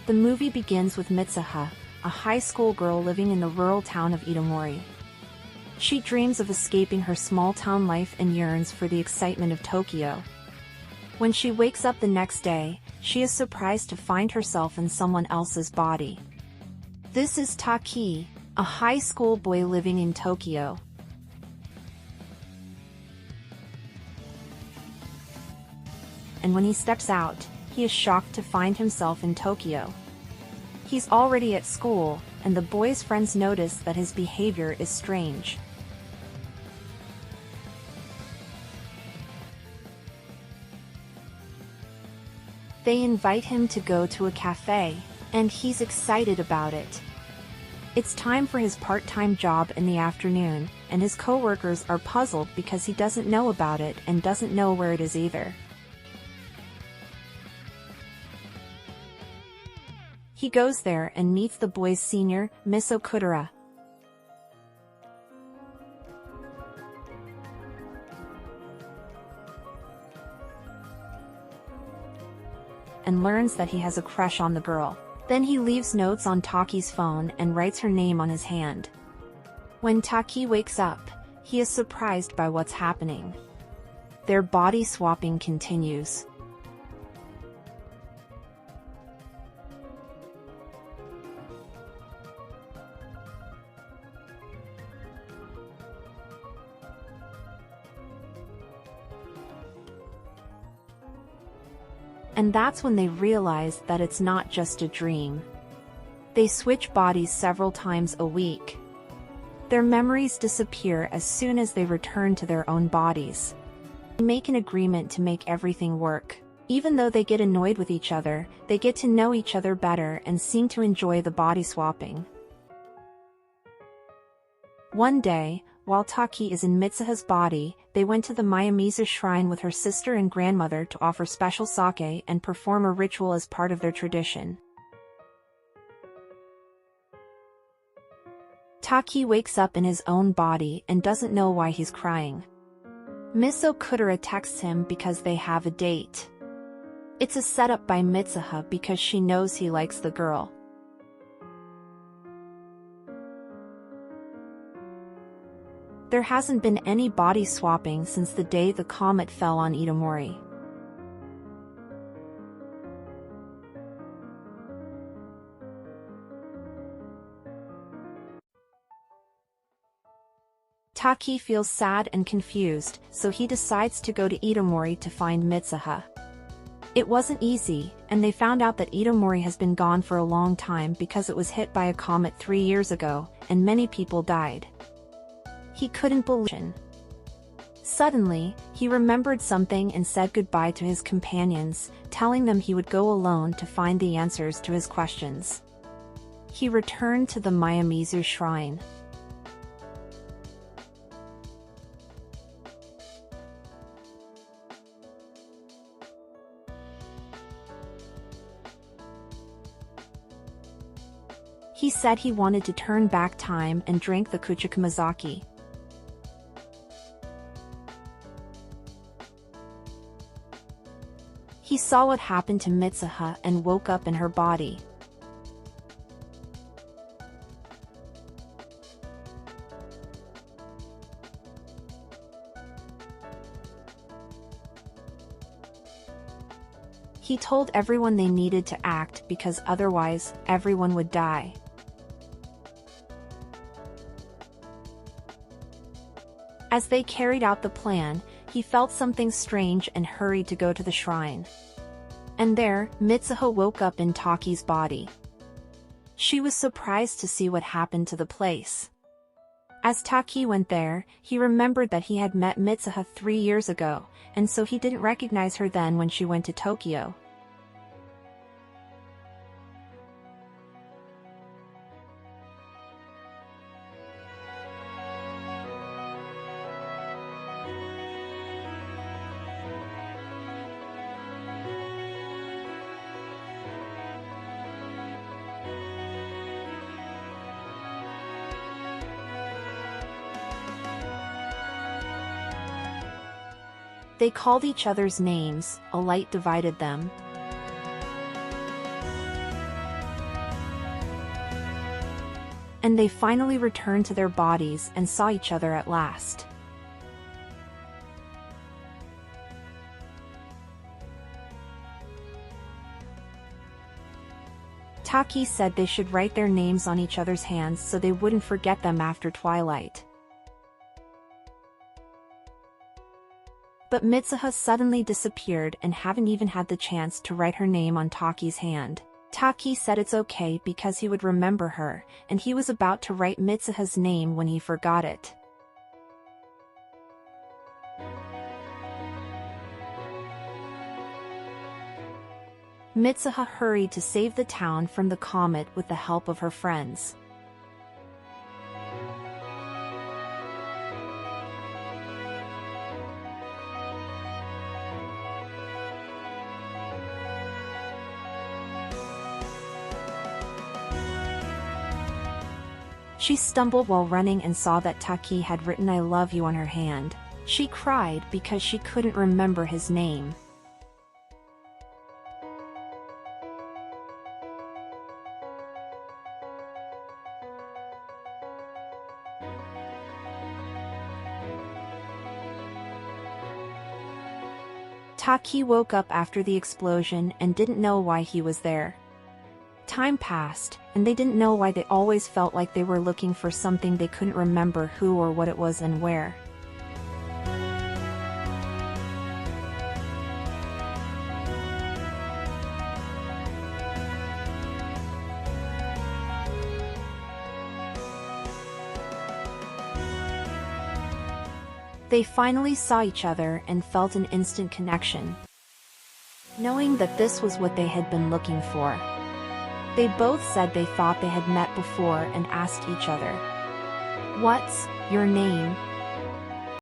The movie begins with Mitsuha, a high school girl living in the rural town of Itomori. She dreams of escaping her small-town life and yearns for the excitement of Tokyo. When she wakes up the next day, she is surprised to find herself in someone else's body. This is Taki, a high school boy living in Tokyo. And when he steps out, he is shocked to find himself in Tokyo. He's already at school, and the boy's friends notice that his behavior is strange. They invite him to go to a cafe, and he's excited about it. It's time for his part-time job in the afternoon, and his co-workers are puzzled because he doesn't know about it and doesn't know where it is either. He goes there and meets the boy's senior, Miss Okudera. And learns that he has a crush on the girl. Then he leaves notes on Taki's phone and writes her name on his hand. When Taki wakes up, he is surprised by what's happening. Their body swapping continues. And that's when they realize that it's not just a dream. They switch bodies several times a week. Their memories disappear as soon as they return to their own bodies. They make an agreement to make everything work. Even though they get annoyed with each other, they get to know each other better and seem to enjoy the body swapping. One day, while Taki is in Mitsuha's body, they went to the Miyamizu shrine with her sister and grandmother to offer special sake and perform a ritual as part of their tradition. Taki wakes up in his own body and doesn't know why he's crying. Miss Okudera texts him because they have a date. It's a setup by Mitsuha because she knows he likes the girl. There hasn't been any body swapping since the day the comet fell on Itomori. Taki feels sad and confused, so he decides to go to Itomori to find Mitsuha. It wasn't easy, and they found out that Itomori has been gone for a long time because it was hit by a comet 3 years ago, and many people died. He couldn't believe it. Suddenly, he remembered something and said goodbye to his companions, telling them he would go alone to find the answers to his questions. He returned to the Miyamizu shrine. He said he wanted to turn back time and drink the kuchikumazaki. He saw what happened to Mitsuha and woke up in her body. He told everyone they needed to act because otherwise, everyone would die. As they carried out the plan, he felt something strange and hurried to go to the shrine. And there, Mitsuha woke up in Taki's body. She was surprised to see what happened to the place. As Taki went there, he remembered that he had met Mitsuha 3 years ago, and so he didn't recognize her then when she went to Tokyo. They called each other's names, a light divided them. And they finally returned to their bodies and saw each other at last. Taki said they should write their names on each other's hands so they wouldn't forget them after twilight. But Mitsuha suddenly disappeared and hadn't even had the chance to write her name on Taki's hand. Taki said it's okay because he would remember her, and he was about to write Mitsuha's name when he forgot it. Mitsuha hurried to save the town from the comet with the help of her friends. She stumbled while running and saw that Taki had written "I love you" on her hand. She cried because she couldn't remember his name. Taki woke up after the explosion and didn't know why he was there. Time passed, and they didn't know why they always felt like they were looking for something they couldn't remember who or what it was and where. They finally saw each other and felt an instant connection, knowing that this was what they had been looking for. They both said they thought they had met before and asked each other, "What's your name?"